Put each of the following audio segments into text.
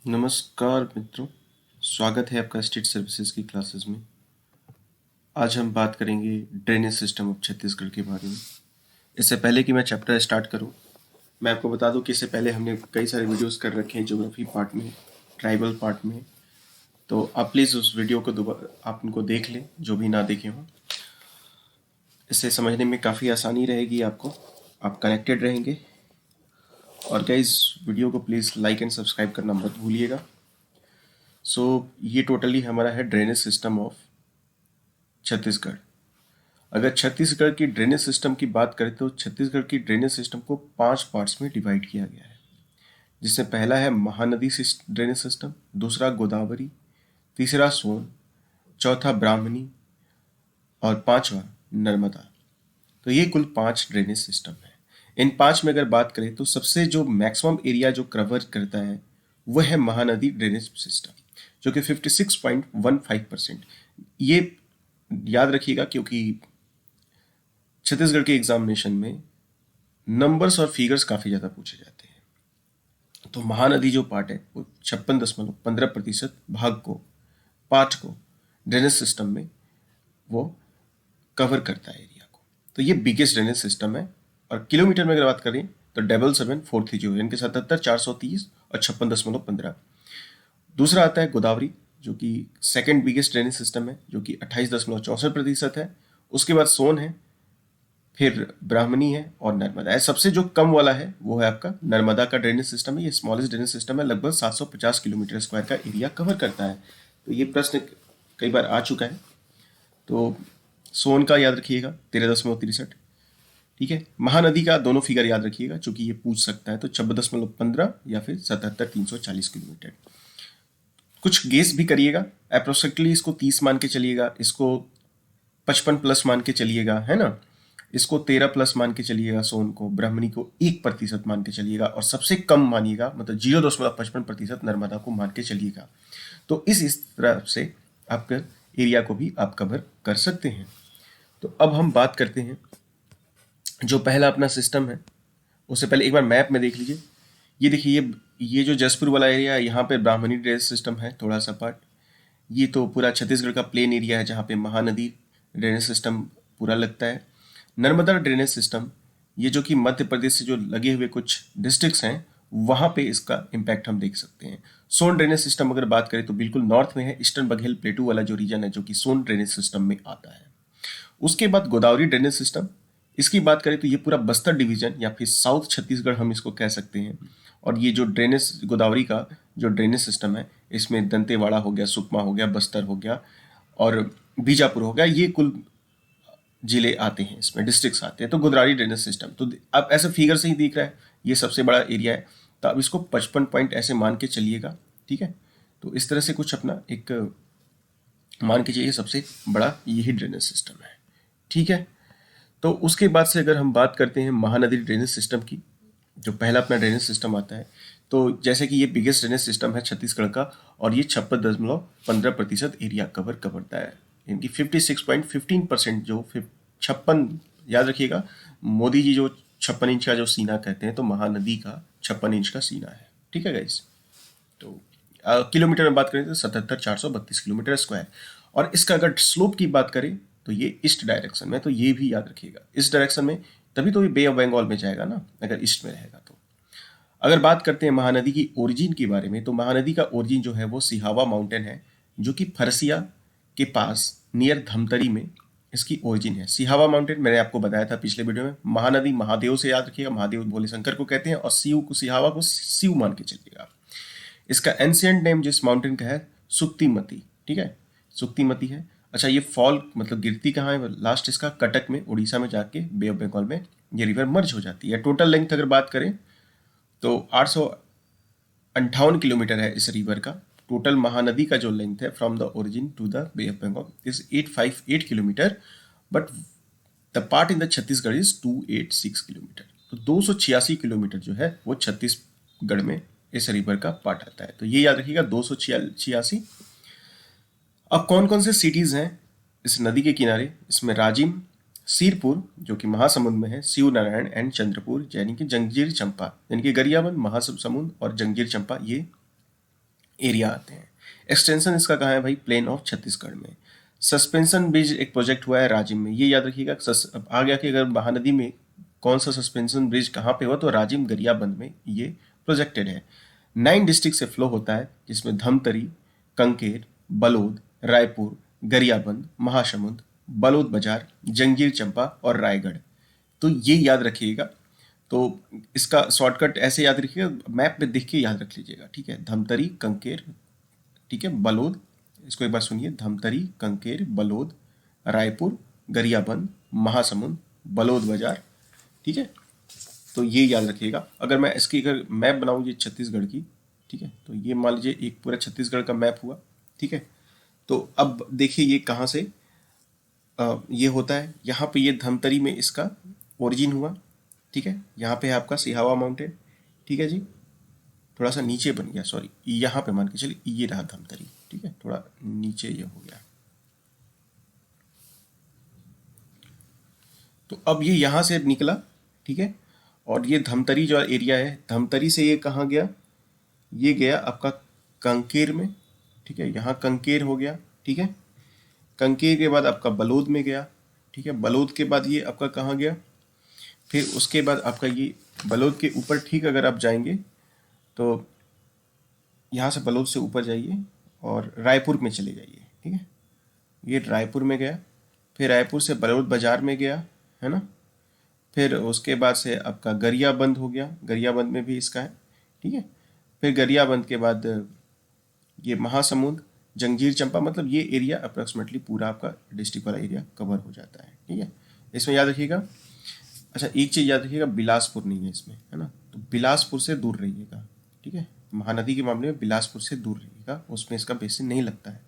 नमस्कार मित्रों, स्वागत है आपका स्टेट सर्विसेज की क्लासेस में। आज हम बात करेंगे ड्रेनेज सिस्टम ऑफ छत्तीसगढ़ के बारे में। इससे पहले कि मैं चैप्टर स्टार्ट करूं, मैं आपको बता दूं कि इससे पहले हमने कई सारे वीडियोस कर रखे हैं ज्योग्राफी पार्ट में, ट्राइबल पार्ट में। तो आप प्लीज़ उस वीडियो को दोबारा आप उनको देख लें, जो भी ना देखे हों। इससे समझने में काफ़ी आसानी रहेगी आपको, आप कनेक्टेड रहेंगे। और गाइस, वीडियो को प्लीज़ लाइक एंड सब्सक्राइब करना मत भूलिएगा। ये टोटली हमारा है ड्रेनेज सिस्टम ऑफ छत्तीसगढ़। अगर छत्तीसगढ़ की ड्रेनेज सिस्टम की बात करें तो छत्तीसगढ़ की ड्रेनेज सिस्टम को 5 पार्ट्स में डिवाइड किया गया है, जिसमें पहला है महानदी ड्रेनेज सिस्टम, दूसरा गोदावरी, तीसरा सोन, चौथा ब्राह्मणी और पांचवा नर्मदा। तो ये कुल 5 ड्रेनेज सिस्टम है। इन 5 में अगर बात करें तो सबसे जो मैक्सिमम एरिया जो कवर करता है वह है महानदी ड्रेनेज सिस्टम, जो कि 56.15%। ये याद रखिएगा क्योंकि छत्तीसगढ़ के एग्जामिनेशन में नंबर्स और फिगर्स काफ़ी ज़्यादा पूछे जाते हैं। तो महानदी जो पार्ट है वो 56.15% भाग को, पार्ट को ड्रेनेज सिस्टम में वो कवर करता है एरिया को। तो ये बिगेस्ट ड्रेनेज सिस्टम है। और किलोमीटर में अगर बात करें तो 77430 यानी कि 77,430 और 56.15। दूसरा आता है गोदावरी, जो कि सेकेंड बिगेस्ट ड्रेनेज सिस्टम है, जो कि 28.64% है। उसके बाद सोन है, फिर ब्राह्मणी है और नर्मदा है। सबसे जो कम वाला है वो है आपका नर्मदा का ड्रेनेज सिस्टम है। ये स्मॉलेस्ट ड्रेनेज सिस्टम है, लगभग 750 किलोमीटर स्क्वायर का एरिया कवर करता है। तो ये प्रश्न कई बार आ चुका है। तो सोन का याद रखिएगा 13.63। ठीक है, महानदी का दोनों फिगर याद रखिएगा, चूंकि ये पूछ सकता है। तो 26.15 या फिर 77,340 किलोमीटर। कुछ गेस भी करिएगा, अप्रोक्सीमेटली इसको 30 मान के चलिएगा, इसको 55 प्लस मान के चलिएगा, है ना। इसको 13 प्लस मान के चलिएगा, सोन को, ब्राह्मणी को 1% मान के चलिएगा, और सबसे कम मानिएगा, मतलब 0.55% नर्मदा को मान के चलिएगा। तो इस तरह से आपके एरिया को भी आप कवर कर सकते हैं। तो अब हम बात करते हैं जो पहला अपना सिस्टम है। उससे पहले एक बार मैप में देख लीजिए। ये देखिए, ये जो जसपुर वाला एरिया है, यहाँ पे ब्राह्मणी ड्रेनेज सिस्टम है थोड़ा सा पार्ट। ये तो पूरा छत्तीसगढ़ का प्लेन एरिया है, जहाँ पे महानदी ड्रेनेज सिस्टम पूरा लगता है। नर्मदा ड्रेनेज सिस्टम, ये जो कि मध्य प्रदेश से जो लगे हुए कुछ डिस्ट्रिक्ट्स हैं, वहाँ पे इसका इम्पैक्ट हम देख सकते हैं। सोन ड्रेनेज सिस्टम अगर बात करें तो बिल्कुल नॉर्थ में है, ईस्टर्न बघेल प्लेटू वाला जो रीजन है, जो कि सोन ड्रेनेज सिस्टम में आता है। उसके बाद गोदावरी ड्रेनेज सिस्टम, इसकी बात करें तो ये पूरा बस्तर डिवीजन या फिर साउथ छत्तीसगढ़ हम इसको कह सकते हैं। और ये जो ड्रेनेज गोदावरी का जो ड्रेनेज सिस्टम है, इसमें दंतेवाड़ा हो गया, सुकमा हो गया, बस्तर हो गया और बीजापुर हो गया, ये कुल जिले आते हैं, इसमें डिस्ट्रिक्ट्स आते हैं। तो गोदावरी ड्रेनेज सिस्टम, तो अब ऐसे फिगर से ही दिख रहा है, ये सबसे बड़ा एरिया है। तो अब इसको 55 पॉइंट ऐसे मान के चलिएगा, ठीक है। तो इस तरह से कुछ अपना एक मान के चाहिए, सबसे बड़ा यही ड्रेनेज सिस्टम है, ठीक है। तो उसके बाद से अगर हम बात करते हैं महानदी ड्रेनेज सिस्टम की, जो पहला अपना ड्रेनेज सिस्टम आता है, तो जैसे कि ये बिगेस्ट ड्रेनेज सिस्टम है छत्तीसगढ़ का, और ये 56.15% एरिया कवर करता है। इनकी 56.15% जो 56, याद रखिएगा, मोदी जी जो 56 इंच का जो सीना कहते हैं, तो महानदी का 56 इंच का सीना है, ठीक है गाइस। तो किलोमीटर में बात करें तो 77,432 किलोमीटर स्क्वायर। और इसका अगर स्लोप की बात करें तो ये ईस्ट डायरेक्शन में, तो ये भी याद रखिएगा, ईस्ट डायरेक्शन में, तभी तो ये बे ऑफ बंगाल में जाएगा ना, अगर ईस्ट में रहेगा तो। अगर बात करते हैं महानदी की ओरिजिन के बारे में, तो महानदी का ओरिजिन जो है वो सिहावा माउंटेन है, जो कि फरसिया के पास नियर धमतरी में इसकी ओरिजिन है। सिहावा माउंटेन मैंने आपको बताया था पिछले वीडियो में। महानदी महादेव से याद रखिएगा, महादेव भोले शंकर को कहते हैं, और शिव को, सिहावा को शिव मान के चलिएगा। इसका एंशियंट नेम जिस माउंटेन का है, सुक्तिमती, ठीक है, सुक्तिमती है। अच्छा, ये फॉल मतलब गिरती कहाँ है, लास्ट इसका कटक में, उड़ीसा में जाके बे ऑफ बंगाल में ये रिवर मर्ज हो जाती है। टोटल लेंथ अगर बात करें तो 858 किलोमीटर है इस रिवर का। टोटल महानदी का जो लेंथ है from the origin to the bay of Bengal is 858 kilometre, but the part in the Chhattisgarh is 286 kilometre. तो 286 किलोमीटर जो है वो छत्तीसगढ़ में इस रिवर का पार्ट आता है। तो ये याद रखिएगा, 286। अब कौन कौन से सिटीज हैं इस नदी के किनारे, इसमें राजिम, सीरपुर जो कि महासमुंद में है, शिव नारायण एंड चंद्रपुर, यानी कि जंजीर चंपा, यानी कि गरियाबंद, महासमुंद और जंजीर चंपा, ये एरिया आते हैं। एक्सटेंशन इसका कहाँ है भाई, प्लेन ऑफ छत्तीसगढ़ में। सस्पेंशन ब्रिज एक प्रोजेक्ट हुआ है राजिम में, ये याद रखिएगा। अब आगे आके अगर महानदी में कौन सा सस्पेंशन ब्रिज कहाँ पे हुआ, तो राजिम गरियाबंद में ये प्रोजेक्टेड है। 9 डिस्ट्रिक्ट से फ्लो होता है, जिसमें धमतरी, कंकेर, बलोद, रायपुर, गरियाबंद, महासमुंद, बलोद बाजार, जंजीर चंपा और रायगढ़। तो ये याद रखिएगा। तो इसका शॉर्टकट ऐसे याद रखिएगा, मैप में देख के याद रख लीजिएगा, ठीक है। धमतरी, कंकेर, ठीक है, बलोद, इसको एक बार सुनिए, धमतरी, कंकेर, बलोद, रायपुर, गरियाबंद, महासमुंद, बलोद बाजार, ठीक है। तो ये याद रखिएगा। अगर मैं इसकी अगर मैप बनाऊँ ये छत्तीसगढ़ की, ठीक है, तो ये मान लीजिए एक पूरा छत्तीसगढ़ का मैप हुआ, ठीक है। तो अब देखिए ये कहाँ से ये होता है, यहाँ पे ये धमतरी में इसका ओरिजिन हुआ, ठीक है। यहाँ पे है आपका सिहावा माउंटेन, ठीक है जी, थोड़ा सा नीचे बन गया, सॉरी, यहाँ पे मान के चलिए ये रहा धमतरी, ठीक है, थोड़ा नीचे ये हो गया। तो अब ये यहाँ से निकला, ठीक है, और ये धमतरी जो एरिया है, धमतरी से ये कहाँ गया, ये गया आपका कंकेर में, ठीक है, यहाँ कंकेर हो गया, ठीक है। कंकेर के बाद आपका बलोद में गया, ठीक है। बलोद के बाद ये आपका कहाँ गया, फिर उसके बाद आपका ये बलोद के ऊपर, ठीक, अगर आप जाएंगे तो यहाँ से बलोद से ऊपर जाइए और रायपुर में चले जाइए, ठीक है। ये रायपुर में गया, फिर रायपुर से बलोद बाजार में गया, है ना। फिर उसके बाद से आपका गरियाबंद हो गया, गरियाबंद में भी इसका है, ठीक है। फिर गरियाबंद के बाद ये महासमुंद, जंजीर चंपा, मतलब ये एरिया अप्रॉक्सीमेटली पूरा आपका डिस्ट्रिक्ट वाला एरिया कवर हो जाता है, ठीक है। इसमें याद रखिएगा, अच्छा एक चीज़ याद रखिएगा, बिलासपुर नहीं है इसमें, है ना, तो बिलासपुर से दूर रहिएगा, ठीक है। महानदी के मामले में बिलासपुर से दूर रहिएगा, उसमें इसका बेसिन नहीं लगता है।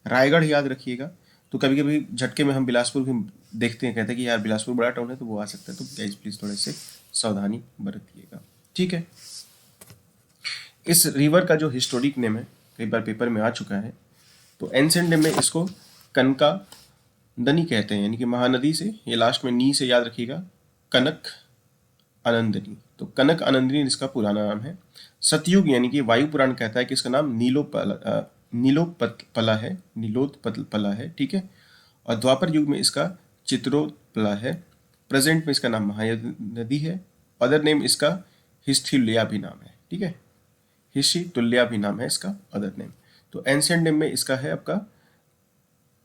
रायगढ़ याद रखिएगा, तो कभी कभी झटके में हम बिलासपुर भी देखते हैं, कहते हैं कि यार बिलासपुर बड़ा टाउन है, तो वो आ सकता है, तो गाइस प्लीज़ थोड़े से सावधानी बरतिएगा, ठीक है। इस रिवर का जो हिस्टोरिक नेम है, कई बार पेपर में आ चुका है, तो एंशिएंट नेम में इसको कनका दनी कहते हैं, यानी कि महानदी से, ये लास्ट में नी से याद रखिएगा, कनक आनंदनी, तो कनक आनंदनी इसका पुराना नाम है। सतयुग यानी कि वायु पुराण कहता है कि इसका नाम नीलोत्पला है, नीलोत्पला है, ठीक है। और द्वापर युग में इसका चित्रोत्पला है। प्रेजेंट में इसका नाम महानदी है। अदर नेम इसका हिस्थिल्या भी नाम है, ठीक है, हिस्थिल्या भी नाम है इसका अदर नेम। तो एंशिएंट नेम में इसका है आपका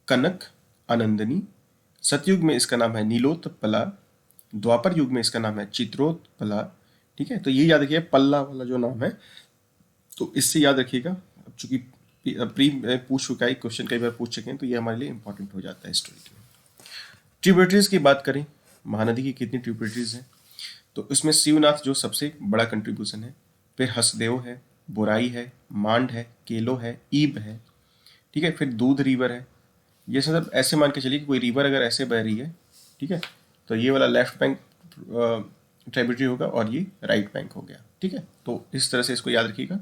कनक आनंदनी, सतयुग में इसका नाम है नीलोत्पला, द्वापर युग में इसका नाम है चित्रोत्पला, ठीक है। तो ये याद रखिए पल्ला वाला जो नाम है, तो इससे याद रखिएगा। अब चूंकि प्री पूछ चुका है क्वेश्चन, कई बार पूछ चुके हैं, तो ये हमारे लिए इंपॉर्टेंट हो जाता है स्टोरी में। ट्रिब्यूटरीज की बात करें, महानदी की कितनी ट्रिब्यूटरीज हैं, तो इसमें शिवनाथ जो सबसे बड़ा कंट्रीब्यूशन है, फिर हसदेव है, बोराई है, मांड है, केलो है, ईब है, ठीक है। फिर दूध रिवर है। ये सब ऐसे मान के चलिए कि कोई रिवर अगर ऐसे बह रही है, ठीक है, तो ये वाला लेफ्ट बैंक ट्रिब्यूटरी होगा और ये राइट बैंक हो गया, ठीक है। तो इस तरह से इसको याद रखिएगा।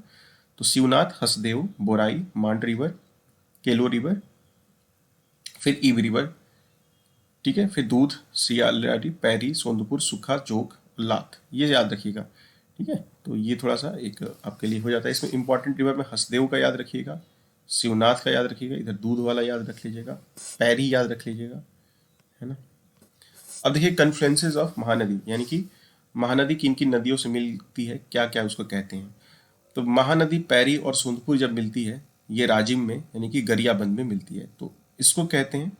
तो शिवनाथ, हसदेव, बोराई, मांड रिवर, केलो रिवर, फिर ईब रिवर, ठीक है, फिर दूध, सियालड़ी, पैरी, सोंदपुर, सुखा, जोग, लात, ये याद रखिएगा, ठीक है। तो ये थोड़ा सा एक आपके लिए हो जाता है। इसमें इंपॉर्टेंट रिवर में हसदेव का याद रखिएगा, शिवनाथ का याद रखिएगा, इधर दूध वाला याद रख लीजिएगा, पैरी याद रख लीजिएगा, है ना। अब देखिए कन्फ्लुएंसेस ऑफ महानदी, यानी कि महानदी किन किन नदियों से मिलती है, क्या क्या उसको कहते हैं। तो महानदी पैरी और सोंदपुर जब मिलती है, ये राजिम में यानी कि गरियाबंद में मिलती है, तो इसको कहते हैं,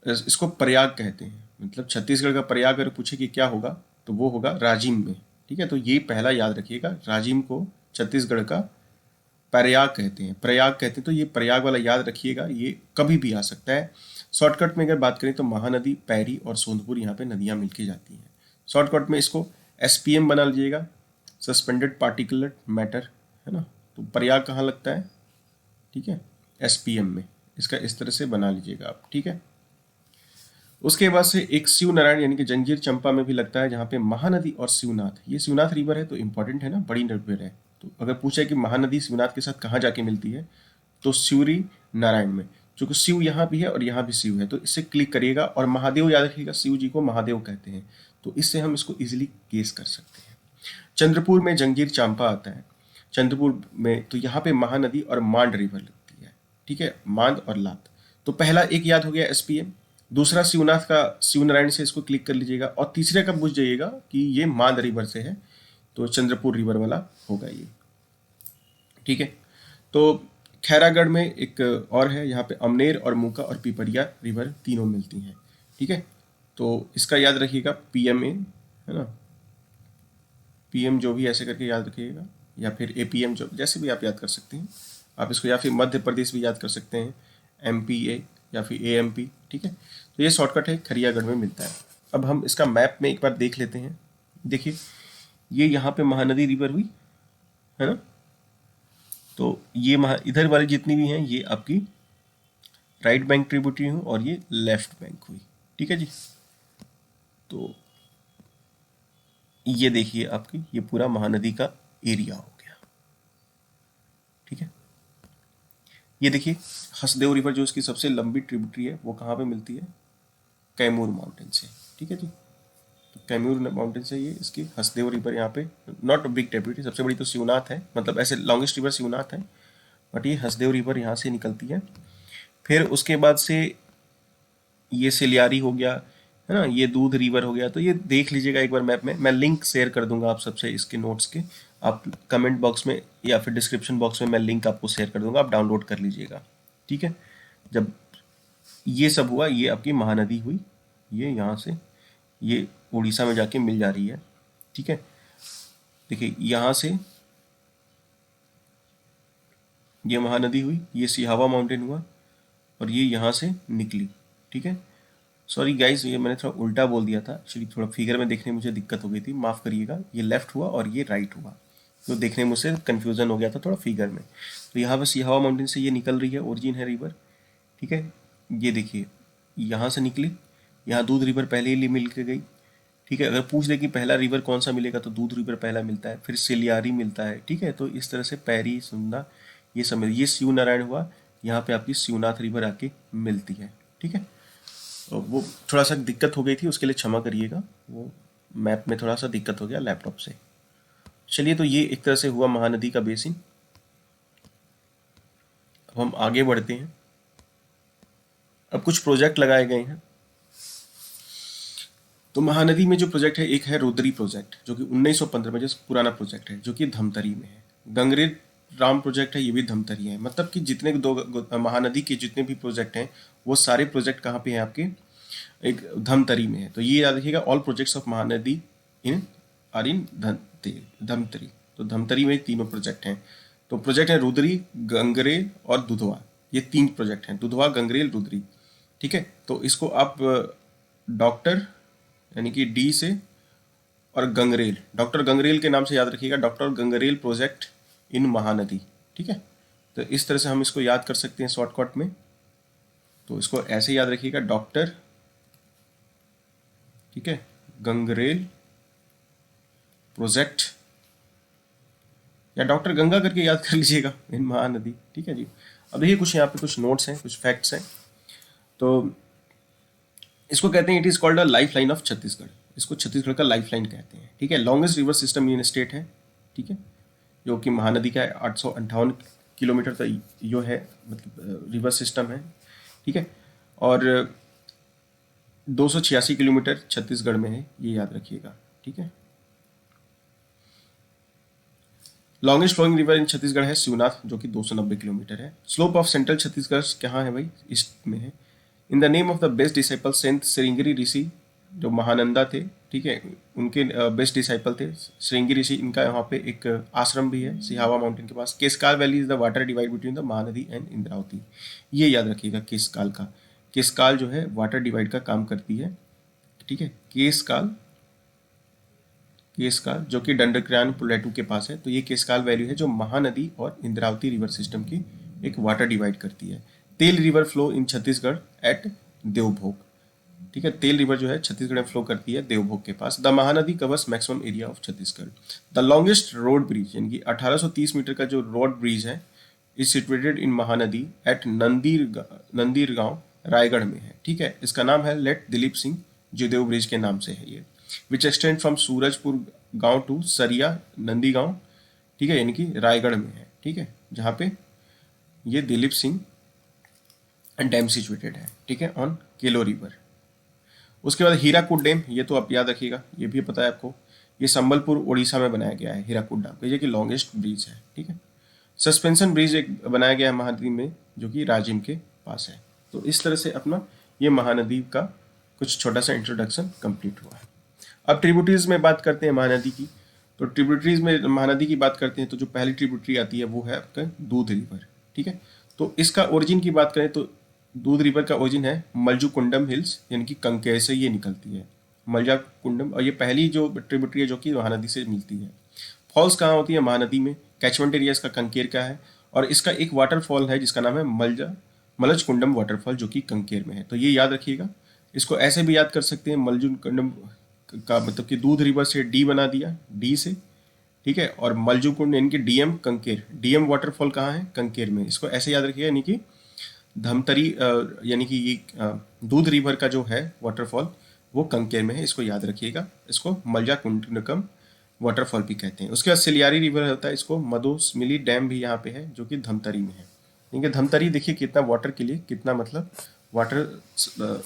इसको प्रयाग कहते हैं। मतलब छत्तीसगढ़ का प्रयाग अगर पूछे कि क्या होगा, तो वो होगा राजिम में, ठीक है। तो ये पहला याद रखिएगा, राजिम को छत्तीसगढ़ का प्रयाग कहते हैं, प्रयाग कहते हैं। तो ये प्रयाग वाला याद रखिएगा, ये कभी भी आ सकता है। शॉर्टकट में अगर बात करें तो महानदी, पैरी और सोंदपुर यहाँ पे नदियाँ मिलके जाती हैं। शॉर्टकट में इसको SPM बना लीजिएगा, सस्पेंडेड पार्टिकुलर मैटर, है ना। तो प्रयाग कहाँ लगता है, ठीक है, SPM में, इसका इस तरह से बना लीजिएगा आप, ठीक है। उसके बाद से एक शिव नारायण यानी कि जंजीर चंपा में भी लगता है, जहाँ पे महानदी और शिवनाथ, ये शिवनाथ रिवर है तो इंपॉर्टेंट है ना, बड़ी रिवर है। तो अगर पूछा है कि महानदी शिवनाथ के साथ कहाँ जाके मिलती है, तो शिवरी नारायण में, क्योंकि शिव यहाँ भी है और यहाँ भी शिव है, तो इससे क्लिक करिएगा। और महादेव याद रखिएगा, शिव जी को महादेव कहते हैं, तो इससे हम इसको इजिली गेस कर सकते हैं। चंद्रपुर में जंजीर चांपा आता है। चंद्रपुर में, तो यहाँ पे महानदी और मांड रिवर लगती है, ठीक है, मांद और लात। तो पहला एक याद हो गया एसपीएम, दूसरा शिवनाथ का शिवनारायण से इसको क्लिक कर लीजिएगा, और तीसरे का पूछ जाइएगा कि ये मांद रिवर से है, तो चंद्रपुर रिवर वाला होगा ये, ठीक है। तो खैरागढ़ में एक और है, यहाँ पे अमनेर और मूका और पिपरिया रिवर तीनों मिलती हैं, ठीक है। तो इसका याद रखिएगा पीएमए, है ना, पीएम जो भी ऐसे करके याद रखिएगा, या फिर एपीएम, जो जैसे भी आप याद कर सकते हैं आप इसको, या फिर मध्य प्रदेश भी याद कर सकते हैं, एमपीए या फिर एएमपी, ठीक है। तो ये शॉर्टकट है, खरियागढ़ में मिलता है। अब हम इसका मैप में एक बार देख लेते हैं। देखिए ये यहाँ पे महानदी रिवर हुई, है ना, तो ये इधर वाली जितनी भी हैं ये आपकी राइट बैंक ट्रिब्यूटरी हुई और ये लेफ्ट बैंक हुई, ठीक है जी। तो ये देखिए आपकी ये पूरा महानदी का एरिया हो गया, ठीक है। ये देखिए हसदेव रिवर जो इसकी सबसे लंबी ट्रिब्यूटरी है वो कहाँ पे मिलती है, कैमूर माउंटेन से, ठीक है जी। तो कैमूर माउंटेन से ये इसकी हसदेव रिवर यहाँ पे, नॉट बिग ट्रिब्यूटरी, सबसे बड़ी तो शिवनाथ है, मतलब ऐसे लॉन्गेस्ट रिवर शिवनाथ है, बट ये हसदेव रिवर यहाँ से निकलती है। फिर उसके बाद से ये सिलियारी हो गया, है ना, ये दूध रिवर हो गया। तो ये देख लीजिएगा एक बार मैप में, मैं लिंक शेयर कर दूंगा आप सबसे इसके नोट्स के, आप कमेंट बॉक्स में या फिर डिस्क्रिप्शन बॉक्स में मैं लिंक आपको शेयर कर दूंगा, आप डाउनलोड कर लीजिएगा, ठीक है। जब ये सब हुआ, ये आपकी महानदी हुई, ये यहाँ से ये उड़ीसा में जाके मिल जा रही है, ठीक है। देखिए यहाँ से ये महानदी हुई, ये सिहावा माउंटेन हुआ और ये यहाँ से निकली, ठीक है। सॉरी गाइज, ये मैंने थोड़ा उल्टा बोल दिया था, एक्चुअली थोड़ा फिगर में देखने में मुझे दिक्कत हो गई थी, माफ़ करिएगा। ये लेफ्ट हुआ और ये राइट हुआ, तो देखने में मुझसे कन्फ्यूज़न हो गया था थोड़ा फिगर में। तो यहाँ पर सिहावा माउंटेन से ये निकल रही है, ओरिजिन है रिवर, ठीक है। ये देखिए यहाँ से निकली, यहाँ दूध रिवर पहले ही मिल के गई, ठीक है। अगर पूछ दे कि पहला रिवर कौन सा मिलेगा तो दूध रिवर पहला मिलता है, फिर सिलियारी मिलता है, ठीक है। तो इस तरह से पैरी, सुंदा, ये सब ये शिव नारायण हुआ, यहाँ पे आपकी शिवनाथ रिवर आके मिलती है, ठीक है। तो वो थोड़ा सा दिक्कत हो गई थी, उसके लिए क्षमा करिएगा, वो मैप में थोड़ा सा दिक्कत हो गया लैपटॉप से। चलिए, तो ये एक तरह से हुआ महानदी का बेसिन। अब हम आगे बढ़ते हैं। अब कुछ प्रोजेक्ट लगाए गए हैं। तो महानदी में जो प्रोजेक्ट है, एक है रुद्री प्रोजेक्ट जो कि 1915 में, जो पुराना प्रोजेक्ट है, जो कि धमतरी में है। गंगरेल राम प्रोजेक्ट है, ये भी धमतरी है। मतलब कि जितने महानदी के जितने भी प्रोजेक्ट हैं वो सारे प्रोजेक्ट कहाँ पे हैं आपके, एक धमतरी में है। तो ये याद रखिएगा, all projects of Mahanadi in are in Dhamtari. तो धमतरी में तीनों प्रोजेक्ट हैं। तो प्रोजेक्ट है रुद्री, गंगरेल और दुधवा, ये तीन प्रोजेक्ट हैं, दुधवा, गंगरेल, रुद्री, ठीक है। तो इसको आप डॉक्टर यानी कि डी से, और गंगरेल, डॉक्टर गंगरेल के नाम से याद रखिएगा, doctor Gangrel project in Mahanadi, ठीक है। तो इस तरह से हम इसको याद कर सकते हैं शॉर्टकट में। तो इसको ऐसे याद रखिएगा, डॉक्टर, ठीक है, गंगरेल प्रोजेक्ट, या डॉक्टर गंगा करके याद कर लीजिएगा, इन महानदी, ठीक है जी। अब देखिए कुछ यहाँ पे कुछ नोट्स हैं, कुछ फैक्ट्स हैं। तो इसको कहते हैं, it is called a life line of Chhattisgarh, इसको छत्तीसगढ़ का लाइफ लाइन कहते हैं, ठीक है। Longest river system in state है, ठीक है, जो कि महानदी का 858 किलोमीटर तक जो है, मतलब रिवर सिस्टम है, ठीक है। और 286 किलोमीटर छत्तीसगढ़ में है, ये याद रखिएगा, ठीक है। Longest flowing river in Chhattisgarh है शिवनाथ, जो कि 290 किलोमीटर है। स्लोप ऑफ सेंट्रल छत्तीसगढ़ कहाँ है भाई, ईस्ट में है। In the name of the best disciple saint Sringeri Rishi, जो महानंदा थे, ठीक है, उनके बेस्ट डिसाइपल थे श्रृंगेरी ऋषि। इनका यहाँ पे एक आश्रम भी है सिहावा माउंटेन के पास। Keskal valley is the water divide between the Mahanadi and Indravati, ये याद रखिएगा केसकाल का। केसकाल जो है वाटर डिवाइड का काम करती है, ठीक है। केसकाल जो कि डंडरक्रान प्लेटू के पास है। तो ये केसकाल वैली है जो महानदी और इंद्रावती रिवर सिस्टम की एक वाटर डिवाइड करती है। Tel river flow in Chhattisgarh at Devbhog, ठीक है। तेल रिवर जो है छत्तीसगढ़ में फ्लो करती है देवभोग के पास। The Mahanadi covers maximum area of Chhattisgarh. The longest road bridge, यानी कि 1830 मीटर का जो रोड ब्रिज है, is situated in Mahanadi at Nandir गांव, रायगढ़ में है, ठीक है। इसका नाम है लेट दिलीप सिंह जयदेव ब्रिज के नाम से है ये, विच एक्सटेंड फ्रॉम सूरजपुर गांव टू सरिया नंदी गांव, ठीक है, यानी कि रायगढ़ में है, ठीक है, जहाँ पे ये दिलीप सिंह डैम सिचुएटेड है, ठीक है, ऑन केलो रिवर। उसके बाद हीराकुड डैम, ये तो आप याद रखिएगा, ये भी पता है आपको, ये संबलपुर उड़ीसा में बनाया गया है हीराकुड डैम, ये कि लॉन्गेस्ट ब्रिज है, ठीक है। सस्पेंशन ब्रिज एक बनाया गया है महानदी में, जो कि राजिम के पास है। तो इस तरह से अपना ये महानदी का कुछ छोटा सा इंट्रोडक्शन कंप्लीट हुआ है। अब ट्रिब्यूटरीज में बात करते हैं महानदी की। तो ट्रिब्यूटरीज में महानदी की बात करते हैं तो जो पहली ट्रिब्यूटरी आती है वो है आपका दूध रिवर, ठीक है। तो इसका ओरिजिन की बात करें तो दूध रिवर का ओरिजिन है मल्जुकुंडम हिल्स, यानी कि कंकेर से ये निकलती है, मल्जा कुंडम, और ये पहली जो ट्रिब्यूटरी है जो कि महानदी से मिलती है। फॉल्स कहाँ होती है महानदी में, कैचमेंट एरिया इसका कंकेर का है, और इसका एक वाटरफॉल है जिसका नाम है मलज कुंडम वाटरफॉल, जो कि कंकेर में है। तो ये याद रखिएगा। इसको ऐसे भी याद कर सकते हैं, मलजु कुंडम का मतलब कि दूध रिवर से डी बना दिया, डी से, ठीक है, और मलजु कुंड यानी कि डीएम कंकेर, डीएम वाटरफॉल कहाँ है, कंकेर में। इसको ऐसे याद रखिएगा, यानी कि धमतरी यानी कि ये दूध रिवर का जो है वाटरफॉल वो कंकेर में है, इसको याद रखिएगा। इसको मलजा कुंडकम वाटरफॉल भी कहते हैं। उसके बाद सिलियारी रिवर होता है, इसको मदोसमिली डैम भी यहाँ पे है, जो कि धमतरी में है। ठीक है, धमतरी देखिए कितना वाटर के लिए, कितना मतलब वाटर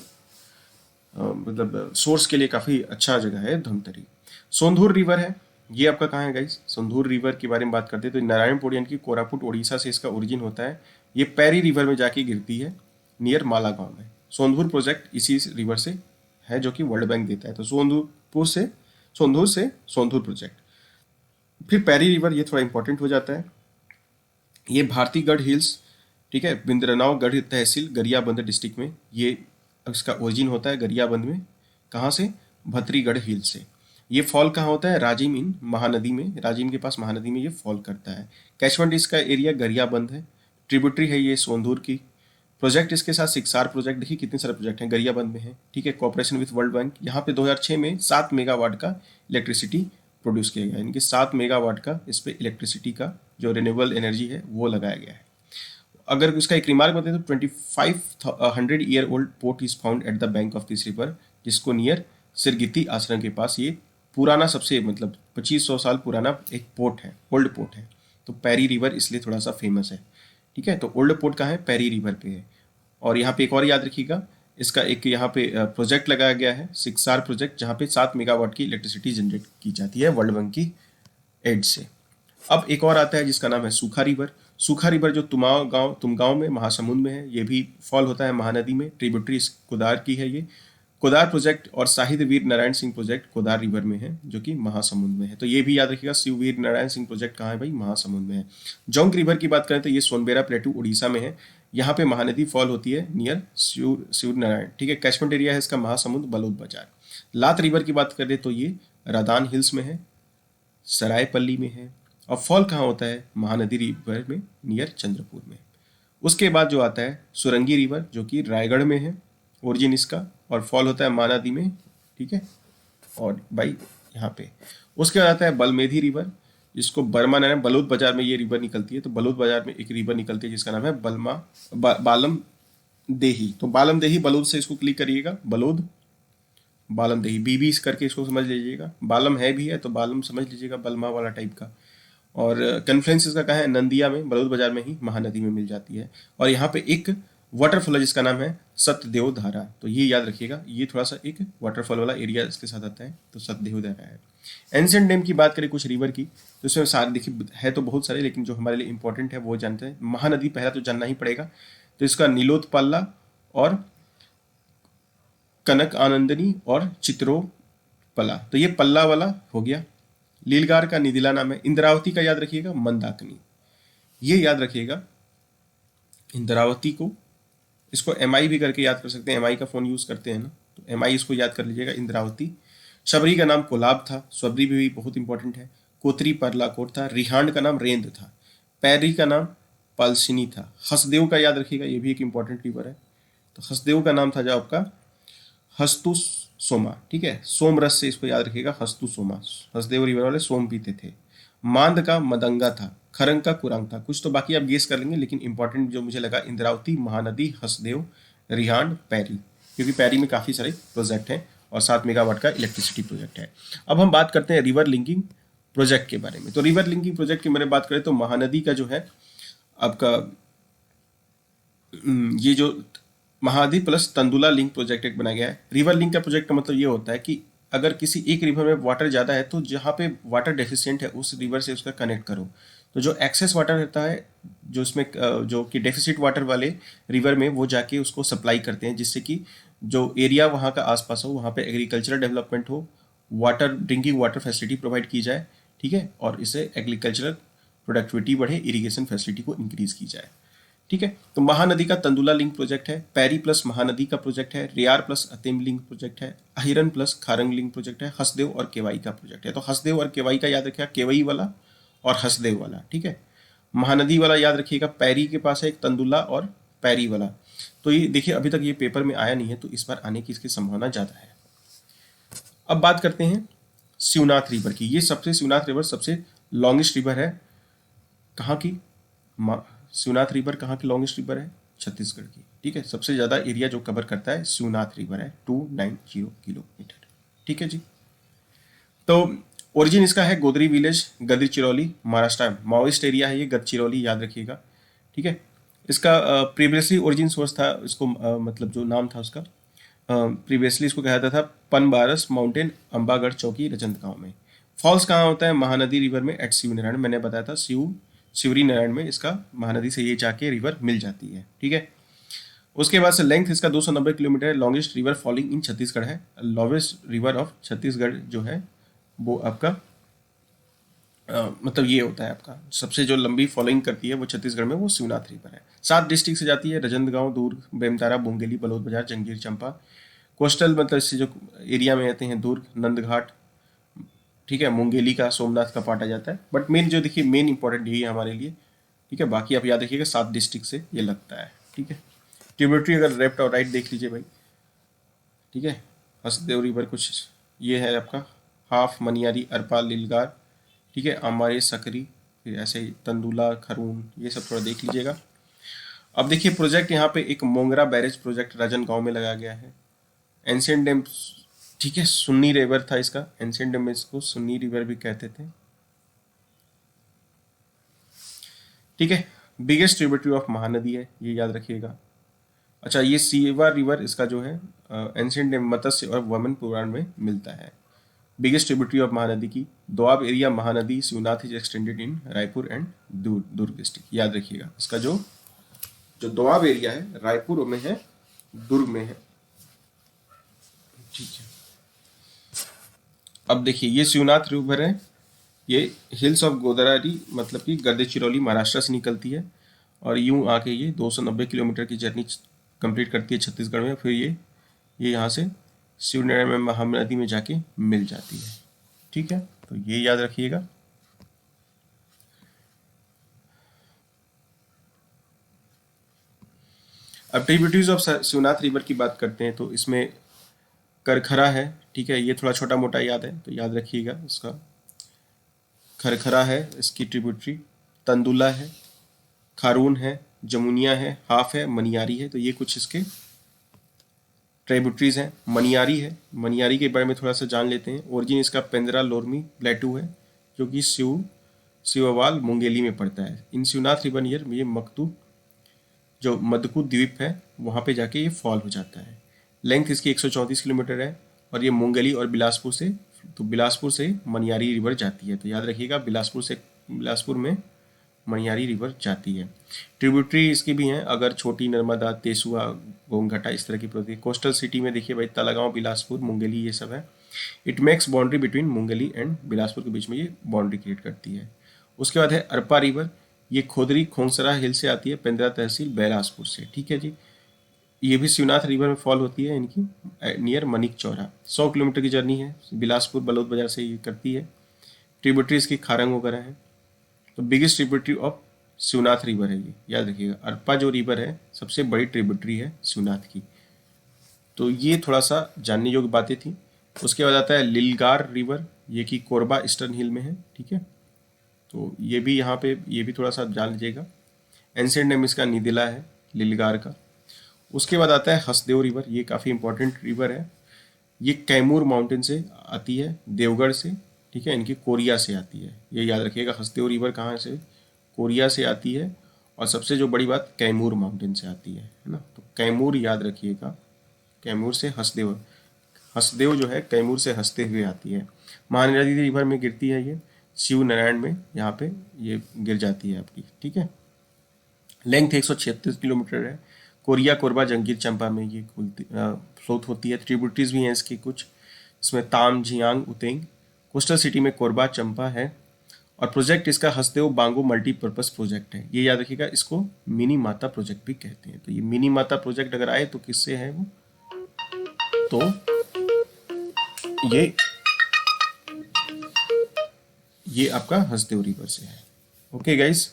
मतलब सोर्स के लिए काफ़ी अच्छा जगह है धमतरी। सोंधूर रिवर है, ये आपका कहाँ है गाइस, सोंधूर रिवर के बारे में बात करते हैं तो नारायणपुर यानी कि कोरापुट उड़ीसा से इसका ओरिजिन होता है। ये पैरी रिवर में जाके गिरती है नियर मालागांव में। सोंधूर प्रोजेक्ट इसी रिवर से है जो कि वर्ल्ड बैंक देता है। तो सोंधूर से सोंधूर प्रोजेक्ट। फिर पैरी रिवर, ये थोड़ा इंपॉर्टेंट हो जाता है। ये भारतीगढ़ हिल्स, ठीक है, बिंद्रनाव गढ़ तहसील गरियाबंद डिस्ट्रिक्ट में ये इसका ओरिजिन होता है, गरियाबंद में। कहाँ से, भतरीगढ़ हिल से। ये फॉल कहाँ होता है, राजिम इन महानदी में, राजिम के पास महानदी में ये फॉल करता है। कैचमेंट इसका एरिया गरियाबंद है। ट्रिब्यूटरी है ये सोंधूर की। प्रोजेक्ट इसके साथ सिक्सार प्रोजेक्ट, देखिए कितने सारे प्रोजेक्ट हैं, गरियाबंद में है, ठीक है। कॉपरेशन विथ वर्ल्ड बैंक, यहाँ पे 2006 में 7 मेगावाट का इलेक्ट्रिसिटी प्रोड्यूस किया गया है, यानी कि 7 मेगावाट का इस पर इलेक्ट्रिसिटी का जो रिन्यूएबल एनर्जी है वो लगाया गया है। अगर इसका एक रिमार्क बताए तो 2500 year old port is found at the bank of this river, जिसको नियर सिरगिती आश्रम के पास, ये पुराना सबसे मतलब 2500 साल पुराना एक पोर्ट है, ओल्ड पोर्ट है। तो पैरी रिवर इसलिए थोड़ा सा फेमस है, ठीक है। तो ओल्ड पोर्ट कहाँ है, पैरी रिवर पे है। और यहाँ पे एक और याद रखिएगा, इसका एक यहाँ पे प्रोजेक्ट लगाया गया है, सिक्सार प्रोजेक्ट, जहाँ पे 7 मेगावाट की इलेक्ट्रिसिटी जनरेट की जाती है वर्ल्ड बैंक की एड से। अब एक और आता है जिसका नाम है सूखा रिवर। सूखा रिवर जो तुमगांव में महासमुंद में है, ये भी फॉल होता है महानदी में। ट्रिब्यूटरी कोदार की है ये। कोदार प्रोजेक्ट और शाहिद वीर नारायण सिंह प्रोजेक्ट कोदार रिवर में है, जो कि महासमुंद में है। तो ये भी याद रखिएगा, शिव वीर नारायण सिंह प्रोजेक्ट कहाँ है भाई, महासमुंद में है। जोंक रिवर की बात करें तो ये सोनबेरा प्लेटू उड़ीसा में है। यहाँ पे महानदी फॉल होती है नियर शिव नारायण, ठीक है। कैचमेंट एरिया है इसका महासमुंद बलौद बाजार। लात रिवर की बात करें तो ये रादान हिल्स में है, सरायपल्ली में है। और फॉल कहाँ होता है, महानदी रिवर में नियर चंद्रपुर में। उसके बाद जो आता है सुरंगी रिवर, जो कि रायगढ़ में है ओरिजिन इसका, और फॉल होता है महानदी में, ठीक है, और भाई यहाँ पे। उसके बाद आता है बलमेधी रिवर, जिसको बर्मा नाम, बलौद बाजार में ये रिवर निकलती है। तो बलौद बाजार में एक रिवर निकलती है जिसका नाम है बालम देही। तो बालम देही, बलौद से इसको क्लिक करिएगा, बलौद बालम देही, बीबी करके इसको समझ लीजिएगा। बालम है भी है तो बालम समझ लीजिएगा, बलमा वाला टाइप का। और कन्फ्लुएंस इसका कहाँ है, नंदिया में, बलौद बाजार में ही महानदी में मिल जाती है। और यहाँ पे एक वाटरफॉल है जिसका नाम है सतदेव धारा। तो ये याद रखिएगा, ये थोड़ा सा एक वाटरफॉल वाला एरिया इसके साथ आता है, तो सतदेव धारा है। एंशिएंट डैम की बात करें कुछ रिवर की, तो इसमें सारे देखिए है तो बहुत सारे, लेकिन जो हमारे लिए इंपॉर्टेंट है वो जानते हैं। महानदी पहला तो जानना ही पड़ेगा, तो इसका नीलोत्पल्ला और कनक आनंदनी और चित्रोपला, तो ये पल्ला वाला हो गया। लीलगार का निदिला नाम है। इंद्रावती का याद रखिएगा, मंदाकिनी, ये याद रखिएगा इंद्रावती को। इसको MI भी करके याद कर सकते हैं, MI का फोन यूज करते हैं ना, तो MI इसको याद कर लीजिएगा, इंद्रावती। शबरी का नाम कोलाब था, स्वबरी भी बहुत इंपॉर्टेंट है। कोतरी परलाकोट था। रिहांड का नाम रेंद था। पैरी का नाम पलसिनी था। हसदेव का याद रखिएगा, ये भी एक इंपॉर्टेंट रिवर है। तो हसदेव का नाम था जो आपका हस्तु सोमा, ठीक है, सोम रस से इसको याद रखिएगा, हस्तु सोमा। हसदेव रिवर वाले सोम पीते थे। मांद का मदंगा था। खरंग का कुरंग था। कुछ तो बाकी आप गेस कर लेंगे, लेकिन इंपॉर्टेंट जो मुझे लगा, इंद्रावती, महानदी, हसदेव, रिहांड, पैरी, क्योंकि पैरी में काफ़ी सारे प्रोजेक्ट हैं और 7 मेगावाट का इलेक्ट्रिसिटी प्रोजेक्ट है। अब हम बात करते हैं रिवर लिंकिंग प्रोजेक्ट के बारे में। तो रिवर लिंकिंग प्रोजेक्ट की मैंने बात करें तो महानदी का जो है आपका ये जो Mahanadi plus Tandula link project एक बनाया गया है। रिवर लिंक का प्रोजेक्ट का मतलब ये होता है कि अगर किसी एक रिवर में वाटर ज़्यादा है तो जहाँ पे वाटर डेफिशिएंट है उस रिवर से उसका कनेक्ट करो। तो जो एक्सेस वाटर रहता है, जो इसमें जो कि डेफिसिट वाटर वाले रिवर में, वो जाके उसको सप्लाई करते हैं, जिससे कि जो एरिया वहाँ का आसपास हो वहाँ पे एग्रीकल्चरल डेवलपमेंट हो, water drinking water facility provide की जाए, ठीक है, और इससे एग्रीकल्चरल प्रोडक्टिविटी बढ़े, इरिगेशन फैसिलिटी को इंक्रीज की जाए, ठीक है। तो महानदी का तंदुला लिंक प्रोजेक्ट है, पैरी प्लस महानदी का प्रोजेक्ट है, रेयार प्लस अतेम लिंक प्रोजेक्ट है, अहिरन प्लस खारंग लिंक प्रोजेक्ट है, हसदेव और केवाई का प्रोजेक्ट है। तो हसदेव और केवाई का याद रखिएगा, केवई वाला और हसदेव वाला, ठीक है। महानदी वाला याद रखिएगा, पैरी के पास है एक तंदुला और पैरी वाला। तो ये देखिए अभी तक ये पेपर में आया नहीं है, तो इस बार आने की इसकी संभावना ज़्यादा है। अब बात करते हैं शिवनाथ रिवर की। ये शिवनाथ रिवर सबसे लॉन्गेस्ट रिवर है। कहाँ की? शिवनाथ रिवर कहाँ की लॉन्गेस्ट रिवर है? छत्तीसगढ़ की, ठीक है। सबसे ज़्यादा एरिया जो कवर करता है शिवनाथ रिवर है, 290 किलोमीटर, ठीक है जी। तो ओरिजिन इसका है गोदरी विलेज, गदचिरौली, महाराष्ट्र में। माओइस्ट एरिया है ये गदचिरौली, याद रखिएगा, ठीक है। इसका प्रीवियसली ओरिजिन सोर्स था, इसको मतलब जो नाम था उसका प्रीवियसली इसको कहा जाता था पनबारस माउंटेन, अंबागढ़ चौकी, राजनांदगांव में। फॉल्स कहाँ होता है? महानदी रिवर में एट शिवनारायण, मैंने बताया था शिवरी नारायण में इसका महानदी से ये जाके रिवर मिल जाती है, ठीक है। उसके बाद से लेंथ इसका 290 किलोमीटर है। Longest river falling in Chhattisgarh है। लॉन्गेस्ट रिवर ऑफ छत्तीसगढ़ जो है वो आपका मतलब ये होता है आपका सबसे जो लंबी फॉलोइंग करती है वो छत्तीसगढ़ में वो शिवनाथ रिवर है। 7 डिस्ट्रिक्ट से जाती है, राजनांदगांव, दुर्ग, बेमतारा, मुंगेली, बलौदाबाजार, जंगीर चांपा। कोस्टल मतलब इससे जो एरिया में आते हैं दुर्ग, नंदघाट, ठीक है, मुंगेली का, सोमनाथ का पार्ट आ जाता है। बट मेन जो देखिए मेन इंपॉर्टेंट यही है हमारे लिए, ठीक है। बाकी आप याद रखिएगा 7 डिस्ट्रिक्ट से ये लगता है, ठीक है। ट्रिब्यूटरी अगर लेफ्ट और राइट देख लीजिए भाई, ठीक है। हसदेव रिवर कुछ ये है आपका, हाफ, मनियारी, अरपा, लिलगार, ठीक है, अमारे, सकरी, फिर ऐसे ही तंदुला, खरून, ये सब थोड़ा देख लीजिएगा। अब देखिए प्रोजेक्ट यहाँ पे एक मोंगरा बैरेज प्रोजेक्ट राजनांदगांव में लगाया गया है। एंशिएंट डैम, ठीक है, सुन्नी रिवर था इसका, एंशिएंट डैम में इसको सुन्नी रिवर भी कहते थे, ठीक है। बिगेस्ट ट्रिब्यूटरी ऑफ महानदी है, ये याद रखिएगा। अच्छा, ये सीवा रिवर इसका जो है एंशिएंट डैम मत्स्य और वमन पुराण में मिलता है। बिगेस्ट ट्रिब्यूटरी ऑफ महानदी की Doab area Mahanadi Shivnath is extended in Raipur and Durg district, याद रखिएगा। इसका जो जो दोआब एरिया है रायपुर में है, दुर्ग में है, ठीक है। अब देखिए ये शिवनाथ रिवर है, ये हिल्स ऑफ गोदावरी मतलब कि गढ़चिरौली महाराष्ट्र से निकलती है और यूं आके ये 290 किलोमीटर की जर्नी कंप्लीट करती है छत्तीसगढ़ में। फिर ये यहाँ से शिवनारायण में महानदी में जाके मिल जाती है, ठीक है। तो ये याद रखिएगा। अब ट्रिब्यूटरीज ऑफ शिवनाथ रिवर की बात करते हैं तो इसमें करखरा है, ठीक है। ये थोड़ा छोटा मोटा याद है तो याद रखिएगा इसका। खरखरा है इसकी ट्रिब्यूटरी, तंदुला है, खारून है, जमुनिया है, हाफ है, मनियारी है। तो ये कुछ इसके ट्रिब्यूटरीज हैं। मनियारी है, मनियारी के बारे में थोड़ा सा जान लेते हैं। ओरिजिन इसका पेंद्रा लोरमी प्लेटू है जो कि शिववाल मुंगेली में पड़ता है। इन शिवनाथ रिवर नियर ये मकतू जो मदकू द्वीप है वहाँ पे जाके ये फॉल हो जाता है। लेंथ इसकी 134 किलोमीटर है और ये मुंगेली और बिलासपुर से, तो बिलासपुर से मनियारी रिवर जाती है। तो याद रखिएगा बिलासपुर में मनियारी रिवर जाती है। ट्रिब्यूटरी इसकी भी हैं, अगर छोटी नर्मदा, तेसुआ, गोंगघटा, इस तरह की प्रति। कोस्टल सिटी में देखिए भाई तलागांव, बिलासपुर, मुंगेली, ये सब है। It makes boundary between Mungeli and Bilaspur के बीच में ये बाउंड्री क्रिएट करती है। उसके बाद है अरपा रिवर, ये खोदरी खोंसरा हिल से आती है, पेंद्रा तहसील, बिलासपुर से, ठीक है जी। ये भी शिवनाथ रिवर में फॉल होती है इनकी नियर मनिक चौरा। 100 किलोमीटर की जर्नी है, बिलासपुर बलौद बाजार से ये करती है। ट्रिब्यूटरी इसकी खारंग वगैरह है। तो biggest tributary of Shivnath river है ये, याद रखिएगा। अरपा जो रिवर है सबसे बड़ी ट्रिब्यूटरी है शिवनाथ की। तो ये थोड़ा सा जानने योग्य बातें थी। उसके बाद आता है लिलगार रिवर, ये कि कोरबा ईस्टर्न हिल में है, ठीक है। तो ये भी यहाँ पे ये भी थोड़ा सा जान लीजिएगा। एंशिएंट नेम इसका निदिला है, लिलगार का। उसके बाद आता है हसदेव रिवर, ये काफ़ी इंपॉर्टेंट रिवर है। ये कैमूर माउंटेन से आती है, देवगढ़ से, ठीक है, इनकी कोरिया से आती है, ये याद रखिएगा। हसदेव रिवर कहाँ से? कोरिया से आती है। और सबसे जो बड़ी बात, कैमूर माउंटेन से आती है ना। तो कैमूर याद रखिएगा, कैमूर से हसदेव, हसदेव जो है कैमूर से हंसते हुए आती है। महानदी रिवर में गिरती है ये, शिव नारायण में यहाँ पे ये गिर जाती है आपकी, ठीक है। लेंथ 136 किलोमीटर है। कोरिया, कोरबा, जंगीर चंपा में ये फ्लोट होती है। ट्रिब्यूटरीज भी हैं इसकी कुछ, इसमें ताम, झियांग, उतेंग। कोस्टल सिटी में कोरबा, चंपा है। और प्रोजेक्ट इसका हसदेव बांगो मल्टीपर्पज प्रोजेक्ट है। ये याद रखिएगा, इसको मिनी माता प्रोजेक्ट भी कहते हैं। तो ये मिनी माता प्रोजेक्ट अगर आए तो किससे है वो? तो ये आपका हसदेव रिवर से है। ओके गाइस,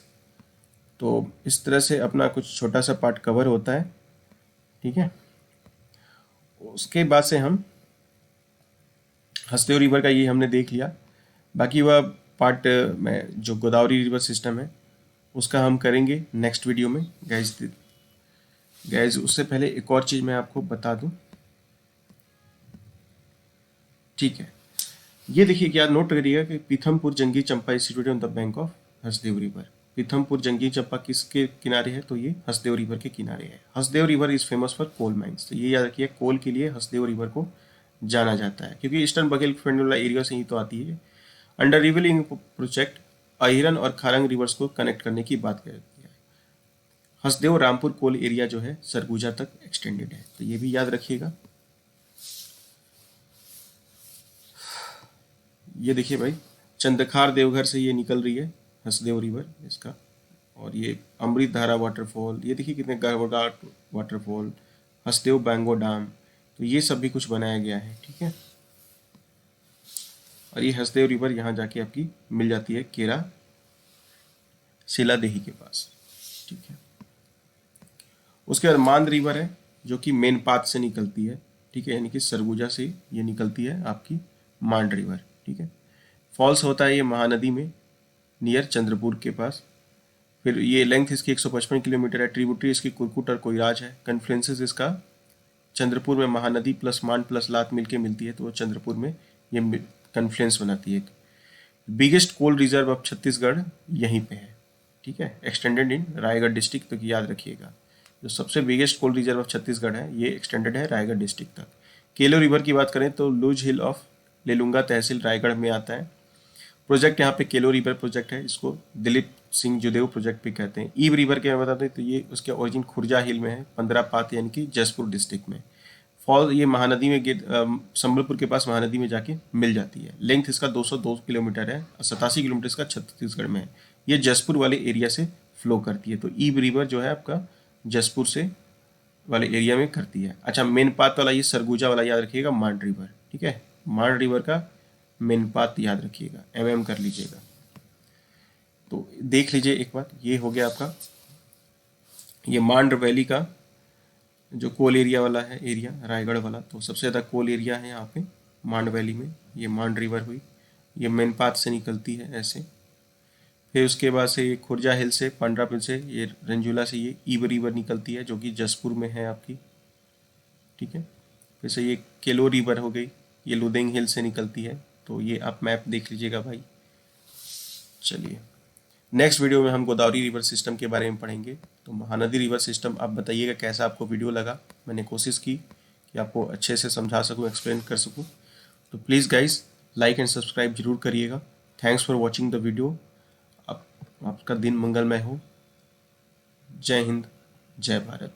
तो इस तरह से अपना कुछ छोटा सा पार्ट कवर होता है, ठीक है। उसके बाद से हम हसदेव रिवर का ये हमने देख लिया। बाकी वह पार्ट में जो गोदावरी रिवर सिस्टम है उसका हम करेंगे नेक्स्ट वीडियो में गाइज। उससे पहले एक और चीज़ मैं आपको बता दूं, ठीक है। ये देखिए, क्या नोट करिएगा कि Pithampur Janjgir Champa is situated on the bank of Hasdeo river. Pithampur Janjgir Champa किसके किनारे है? तो ये हसदेव रिवर के किनारे है। Hasdeo river is famous for coal mines. तो ये याद रखिए, कोल के लिए हसदेव रिवर को जाना जाता है, क्योंकि ईस्टर्न बघेल पेनिनसुला एरिया से ही तो आती है। अंडर रिवलिंग प्रोजेक्ट अहिरन और खारंग रिवर्स को कनेक्ट करने की बात करती है। हसदेव रामपुर कोल एरिया जो है सरगुजा तक एक्सटेंडेड है, तो ये भी याद रखिएगा। ये देखिए भाई, चंदखार देवघर से ये निकल रही है हसदेव रिवर इसका। और ये अमृत धारा वाटरफॉल, ये देखिए कितने गर्भघाट वाटरफॉल, हसदेव बैंगो डैम, तो ये सब भी कुछ बनाया गया है, ठीक है। और ये हसदेव रिवर यहाँ जाके आपकी मिल जाती है केरा सिलादेही के पास, ठीक है। उसके बाद मांद रिवर है जो कि मेन पाथ से निकलती है, ठीक है, यानी कि सरगुजा से ये निकलती है आपकी मांड रिवर, ठीक है। फॉल्स होता है ये महानदी में नियर चंद्रपुर के पास। फिर ये लेंथ इसकी 155 किलोमीटर है। ट्रिब्यूटरी इसकी कुरकुट और कोइराज है। कन्फ्लुएंसेस इसका चंद्रपुर में महानदी प्लस मांड प्लस लात मिलके मिलती है, तो वो चंद्रपुर में ये कन्फ्लुएंस बनाती है। Biggest coal reserve of Chhattisgarh यहीं पे है, ठीक है, एक्सटेंडेड इन रायगढ़ डिस्ट्रिक्ट, तो याद रखिएगा। जो सबसे biggest coal reserve of Chhattisgarh है ये एक्सटेंडेड है रायगढ़ डिस्ट्रिक्ट तक। केलो रिवर की बात करें तो लूज हिल ऑफ लेलुंगा तहसील रायगढ़ में आता है। प्रोजेक्ट यहाँ पे केलो रिवर प्रोजेक्ट है, इसको दिलीप सिंह जुदेव प्रोजेक्ट भी कहते हैं। ईब रिवर के मैं बताते हैं तो ये उसके ओरिजिन खुर्जा हिल में है, 15 पात यानी कि जसपुर डिस्ट्रिक्ट में। फॉल ये महानदी में संबलपुर के पास महानदी में जाके मिल जाती है। लेंथ इसका 202 किलोमीटर है, 87 किलोमीटर इसका छत्तीसगढ़ में है। ये जसपुर वाले एरिया से फ्लो करती है, तो ईब रिवर जो है आपका जसपुर से वाले एरिया में करती है। अच्छा, मेन पाथ वाला ये सरगुजा वाला याद रखिएगा, मांड रिवर, ठीक है। मांड रिवर का मेन पाथ याद रखिएगा, एमएम कर लीजिएगा। तो देख लीजिए एक बार, ये हो गया आपका ये मांड वैली का जो कोल एरिया वाला है, एरिया रायगढ़ वाला, तो सबसे ज़्यादा कोल एरिया है यहाँ पे मांड वैली में। ये मांड रिवर हुई, ये मेन पाथ से निकलती है ऐसे। फिर उसके बाद से ये खुर्जा हिल से, पंडरापुर से, ये रंजुला से ये ईब रिवर निकलती है जो कि जसपुर में है आपकी, ठीक है। फिर से ये केलो रिवर हो गई, ये लुदेंग हिल से निकलती है। तो ये आप मैप देख लीजिएगा भाई। चलिए, नेक्स्ट वीडियो में हम गोदावरी रिवर सिस्टम के बारे में पढ़ेंगे। तो महानदी रिवर सिस्टम आप बताइएगा कैसा आपको वीडियो लगा। मैंने कोशिश की कि आपको अच्छे से समझा सकूं, एक्सप्लेन कर सकूं। तो please guys, like and subscribe जरूर करिएगा। Thanks for watching the video. आपका दिन मंगलमय हो। जय हिंद, जय भारत।